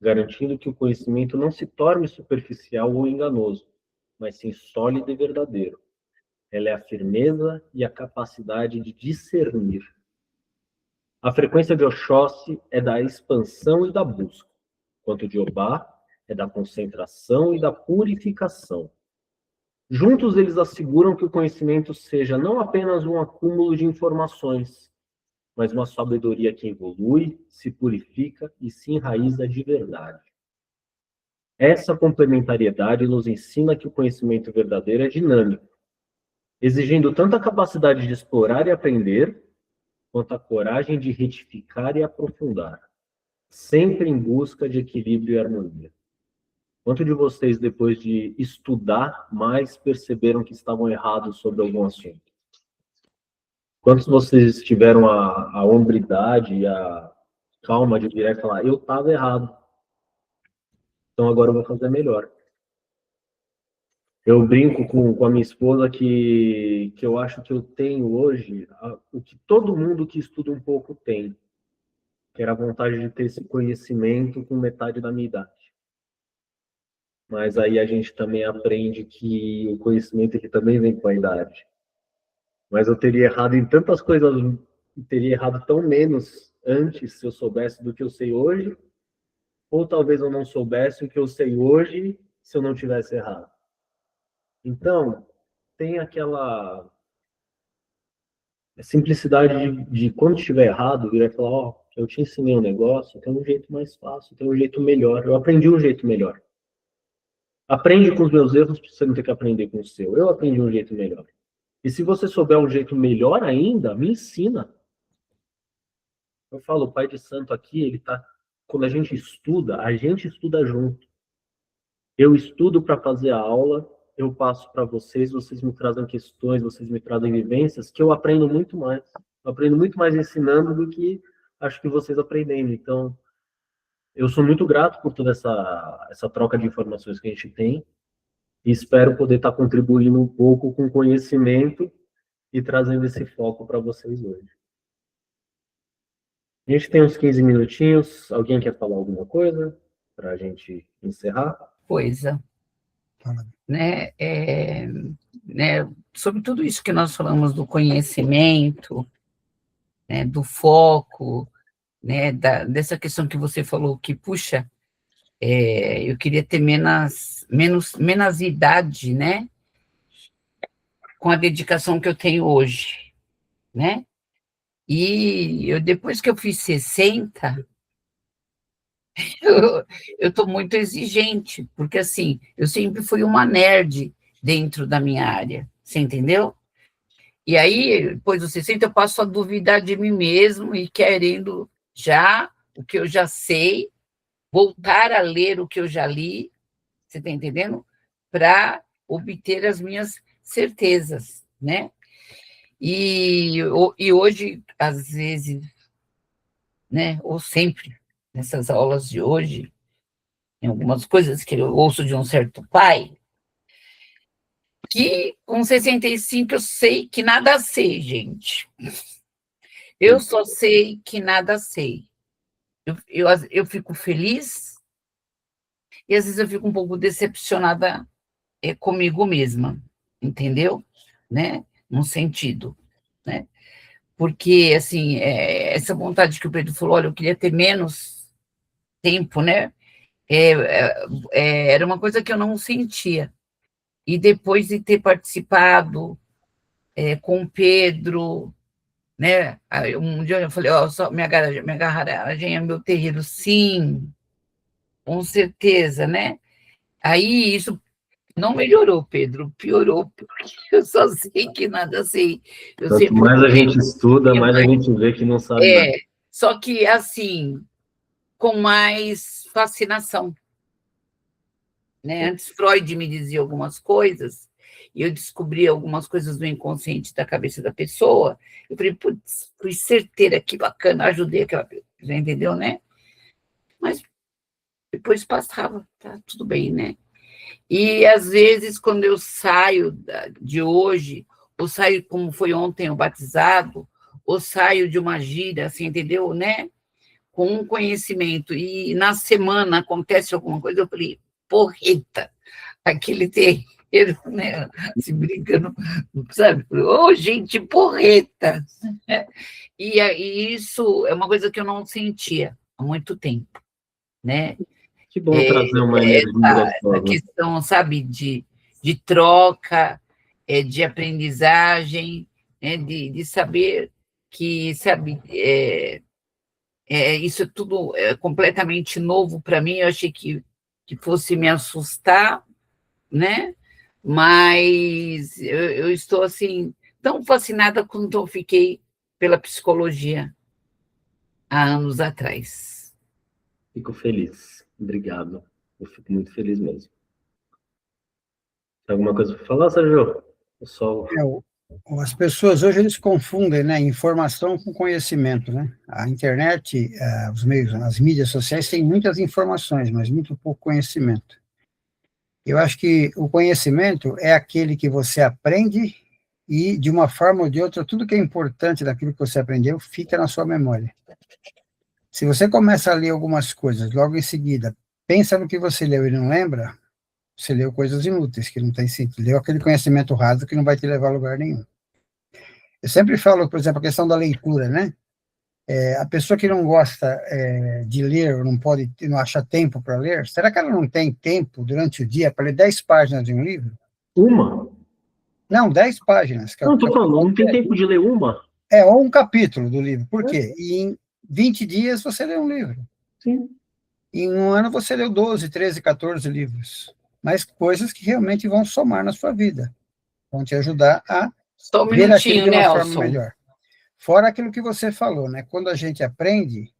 garantindo que o conhecimento não se torne superficial ou enganoso, mas sim sólido e verdadeiro. Ela é a firmeza e a capacidade de discernir. A frequência de Oxóssi é da expansão e da busca, enquanto de Obá é da concentração e da purificação. Juntos, eles asseguram que o conhecimento seja não apenas um acúmulo de informações, mas uma sabedoria que evolui, se purifica e se enraiza de verdade. Essa complementariedade nos ensina que o conhecimento verdadeiro é dinâmico, exigindo tanto a capacidade de explorar e aprender, quanto a coragem de retificar e aprofundar, sempre em busca de equilíbrio e harmonia. Quantos de vocês, depois de estudar mais, perceberam que estavam errados sobre algum assunto? Quantos de vocês tiveram a hombridade e a calma de virar e falar, eu estava errado, então agora eu vou fazer melhor? Eu brinco com a minha esposa que eu acho que eu tenho hoje o que todo mundo que estuda um pouco tem, que era a vontade de ter esse conhecimento com metade da minha idade. Mas aí a gente também aprende que o conhecimento ele também vem com a idade. Mas eu teria errado em tantas coisas, teria errado tão menos antes se eu soubesse do que eu sei hoje, ou talvez eu não soubesse o que eu sei hoje se eu não tivesse errado. Então, tem aquela simplicidade de quando estiver errado, virar e falar, ó, eu te ensinei um negócio, tem um jeito mais fácil, tem um jeito melhor, eu aprendi um jeito melhor. Aprende com os meus erros para você não ter que aprender com o seu. Eu aprendi um jeito melhor. E se você souber um jeito melhor ainda, me ensina. Eu falo, o pai de santo aqui, ele tá, quando a gente estuda junto. Eu estudo para fazer a aula, eu passo para vocês, vocês me trazem questões, vocês me trazem vivências, que eu aprendo muito mais. Eu aprendo muito mais ensinando do que acho que vocês aprendendo. Então, eu sou muito grato por toda essa troca de informações que a gente tem e espero poder estar contribuindo um pouco com conhecimento e trazendo esse foco para vocês hoje. A gente tem uns 15 minutinhos. Alguém quer falar alguma coisa para a gente encerrar? Coisa. Né, sobre tudo isso que nós falamos do conhecimento, né, do foco, né, dessa questão que você falou, que, puxa, eu queria ter menos idade, né, com a dedicação que eu tenho hoje, né, e depois que eu fiz 60, eu estou muito exigente, porque, assim, eu sempre fui uma nerd dentro da minha área, você entendeu? E aí, depois dos 60, eu passo a duvidar de mim mesmo e querendo já o que eu já sei, voltar a ler o que eu já li, você está entendendo? Para obter as minhas certezas, né? E hoje, às vezes, né, ou sempre, nessas aulas de hoje, em algumas coisas que eu ouço de um certo pai, que com 65 eu sei que nada sei, gente. Eu só sei que nada sei. Eu fico feliz e às vezes eu fico um pouco decepcionada comigo mesma, entendeu? Né? Num sentido, né? Porque, assim, essa vontade que o Pedro falou, olha, eu queria ter menos tempo, né? Era uma coisa que eu não sentia. E depois de ter participado com o Pedro, né? Aí, um dia eu falei, ó, só minha garagem é meu terreiro, sim, com certeza, né? Aí isso não melhorou, Pedro, piorou, porque eu só sei que nada sei. Eu Quanto sempre mais a gente estuda, mais a gente vê que não sabe nada. só que assim, com mais fascinação, né? Antes Freud me dizia algumas coisas, e eu descobri algumas coisas do inconsciente da cabeça da pessoa, eu falei, putz, fui certeira, que bacana, ajudei aquela pessoa, já entendeu, né? Mas depois passava, tá tudo bem, né? E às vezes, quando eu saio de hoje, ou saio como foi ontem o batizado, ou saio de uma gira, assim, entendeu, né? Com um conhecimento, e na semana acontece alguma coisa, eu falei, porreta, aquele terreiro, né? Se brincando, sabe? Ô, gente, porreta! E isso é uma coisa que eu não sentia há muito tempo, né? Que bom trazer uma energia Essa gostosa. questão, sabe, de troca, de aprendizagem, né? De saber que, sabe, isso é tudo completamente novo para mim. Eu achei que fosse me assustar, né? Mas eu estou, assim, tão fascinada quanto eu fiquei pela psicologia há anos atrás. Fico feliz. Obrigado. Eu fico muito feliz mesmo. Tem alguma coisa para falar, Sérgio? O sol. As pessoas hoje eles confundem, né, informação com conhecimento, né? A internet, os meios, as mídias sociais têm muitas informações, mas muito pouco conhecimento. Eu acho que o conhecimento é aquele que você aprende e, de uma forma ou de outra, tudo que é importante daquilo que você aprendeu fica na sua memória. Se você começa a ler algumas coisas, logo em seguida, pensa no que você leu e não lembra, você leu coisas inúteis, que não tem sentido. Leu aquele conhecimento raso que não vai te levar a lugar nenhum. Eu sempre falo, por exemplo, a questão da leitura, né? A pessoa que não gosta de ler, ou não pode, não acha tempo para ler, será que ela não tem tempo durante o dia para ler 10 páginas de um livro? Uma? Não, 10 páginas. Não, tô falando, não tem tempo de ler uma? Ou um capítulo do livro. Por quê? E em 20 dias você lê um livro. Sim. Em um ano você leu 12, 13, 14 livros. Mas coisas que realmente vão somar na sua vida. Vão te ajudar a Só um ver aquilo minutinho, de uma forma Nelson. melhor. Fora aquilo que você falou, né? Quando a gente aprende,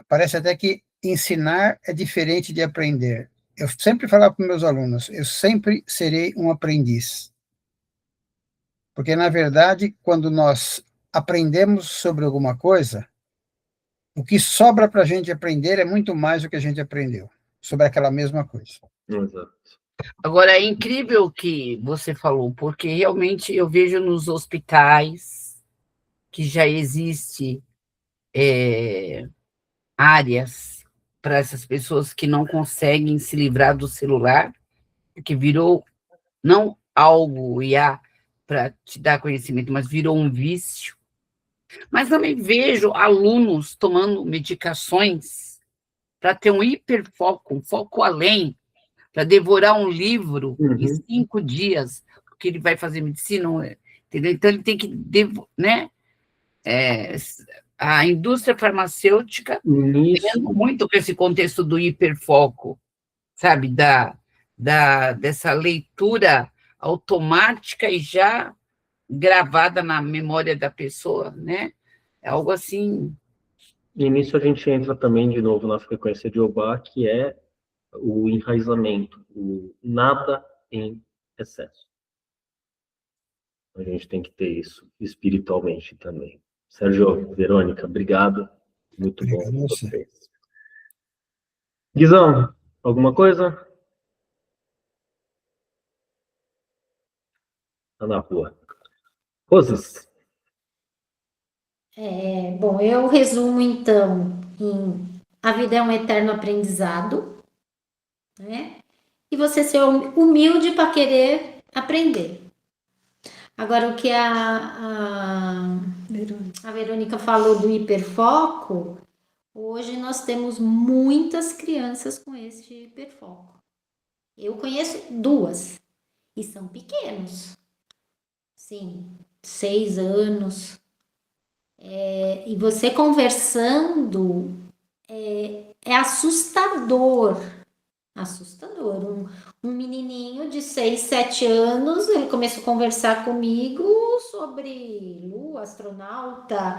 parece até que ensinar é diferente de aprender. Eu sempre falava para meus alunos, eu sempre serei um aprendiz. Porque, na verdade, quando nós aprendemos sobre alguma coisa, o que sobra para a gente aprender é muito mais do que a gente aprendeu sobre aquela mesma coisa. Exato. Agora, é incrível o que você falou, porque realmente eu vejo nos hospitais que já existe áreas para essas pessoas que não conseguem se livrar do celular, porque virou não algo IA para te dar conhecimento, mas virou um vício. Mas também vejo alunos tomando medicações para ter um hiperfoco, um foco além, para devorar um livro em 5 dias, porque ele vai fazer medicina, entendeu? Então ele tem que, né? A indústria farmacêutica ganhando muito com esse contexto do hiperfoco, sabe? Dessa leitura automática e já gravada na memória da pessoa, né? É algo assim. E nisso a gente entra também de novo na frequência de Obá, que é o enraizamento, o nada em excesso. A gente tem que ter isso espiritualmente também. Sérgio, Verônica, obrigado. Muito bom com vocês. Guizão, alguma coisa? Tá na rua. Roses? Bom, eu resumo então em a vida é um eterno aprendizado, né? e você ser humilde para querer aprender. Agora, o que a Verônica falou do hiperfoco, hoje nós temos muitas crianças com esse hiperfoco. Eu conheço 2, e são pequenos. Sim, 6 anos. E você conversando, é assustador. Assustador. Um menininho de 6, 7 anos, ele começou a conversar comigo sobre lua, astronauta.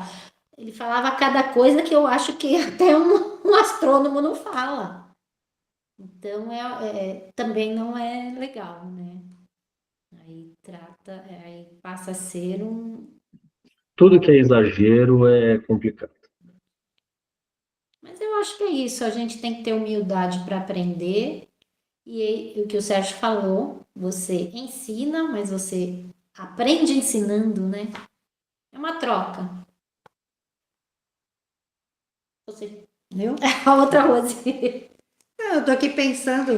Ele falava cada coisa que eu acho que até um astrônomo não fala. Então, também não é legal, né? Aí passa a ser Tudo que é exagero é complicado. Mas eu acho que é isso, a gente tem que ter humildade para aprender. E o que o Sérgio falou, você ensina, mas você aprende ensinando, né? É uma troca. Você, viu? A outra Rose. Eu estou aqui pensando,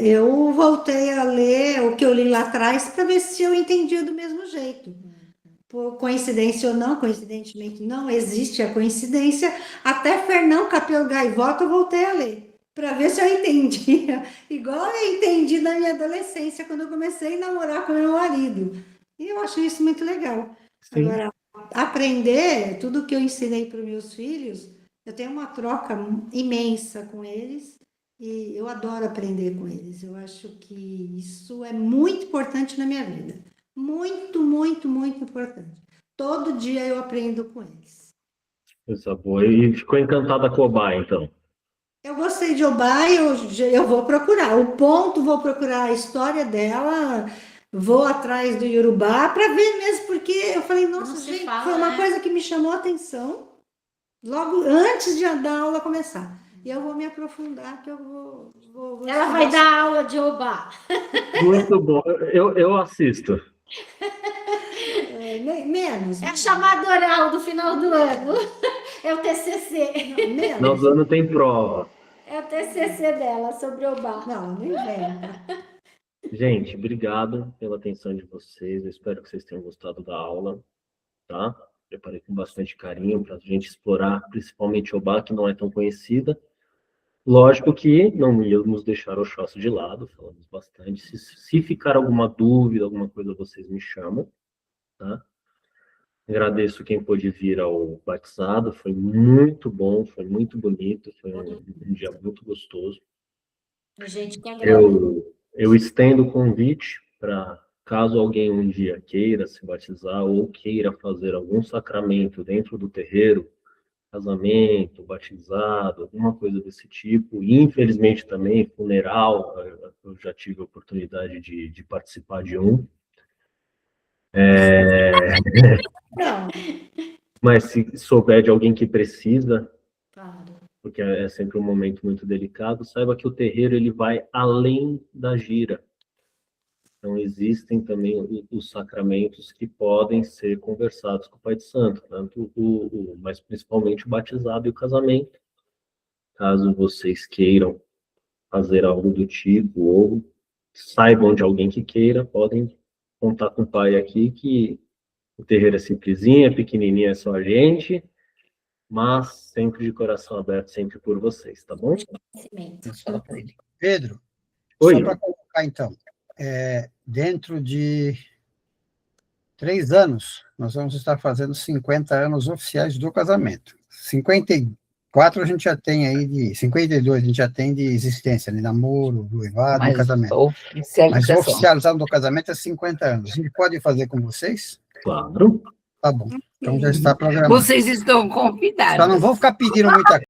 eu voltei a ler o que eu li lá atrás para ver se eu entendia do mesmo jeito. Por coincidência ou não, coincidentemente não existe a coincidência, até Fernão Capelo Gaivota eu voltei a ler, para ver se eu entendia, igual eu entendi na minha adolescência, quando eu comecei a namorar com meu marido. E eu acho isso muito legal. Sim. Agora, aprender tudo que eu ensinei para os meus filhos, eu tenho uma troca imensa com eles e eu adoro aprender com eles. Eu acho que isso é muito importante na minha vida. Muito, muito, muito importante. Todo dia eu aprendo com eles. Coisa boa. E ficou encantada com o Obá, então? Eu gostei de Obá, eu vou procurar. O ponto, vou procurar a história dela, vou atrás do Yorubá para ver mesmo, porque eu falei, nossa, gente, foi uma coisa que me chamou a atenção logo antes de dar aula começar. E eu vou me aprofundar, que eu vou Ela vai dar aula de Obá. Muito bom. Eu assisto. Menos. É a chamada oral do final do ano. É o TCC. Menos. Final do ano tem prova. É o TCC dela sobre Obá. Não inventa. Gente, obrigado pela atenção de vocês. Eu espero que vocês tenham gostado da aula, tá? Preparei com bastante carinho para a gente explorar, principalmente Obá, que não é tão conhecida. Lógico que não íamos deixar Oxóssi de lado, falamos bastante. Se ficar alguma dúvida, alguma coisa, vocês me chamam, tá? Agradeço quem pôde vir ao batizado, foi muito bom, foi muito bonito, foi um dia muito gostoso. Gente, que agradeço. Eu estendo o convite para, caso alguém um dia queira se batizar ou queira fazer algum sacramento dentro do terreiro, casamento, batizado, alguma coisa desse tipo, e infelizmente também funeral, eu já tive a oportunidade de participar de um. Não. Mas se souber de alguém que precisa, Claro. porque é sempre um momento muito delicado, saiba que o terreiro ele vai além da gira. Então, existem também os sacramentos que podem ser conversados com o Pai de Santo, tanto mas principalmente o batizado e o casamento. Caso vocês queiram fazer algo do tipo, ou saibam de alguém que queira, podem contar com o Pai aqui, que o terreiro é simplesinho, é pequenininho, é só a gente, mas sempre de coração aberto, sempre por vocês, tá bom? Fala para ele. Pedro, Oi. só para colocar, então, dentro de 3 anos, nós vamos estar fazendo 50 anos oficiais do casamento. 54 a gente já tem aí 52 a gente já tem de existência, de namoro, noivado e casamento. Mas o oficializado do casamento é 50 anos. A gente pode fazer com vocês? Claro. Tá bom. Então já está programado. Vocês estão convidados. Só não vou ficar pedindo muita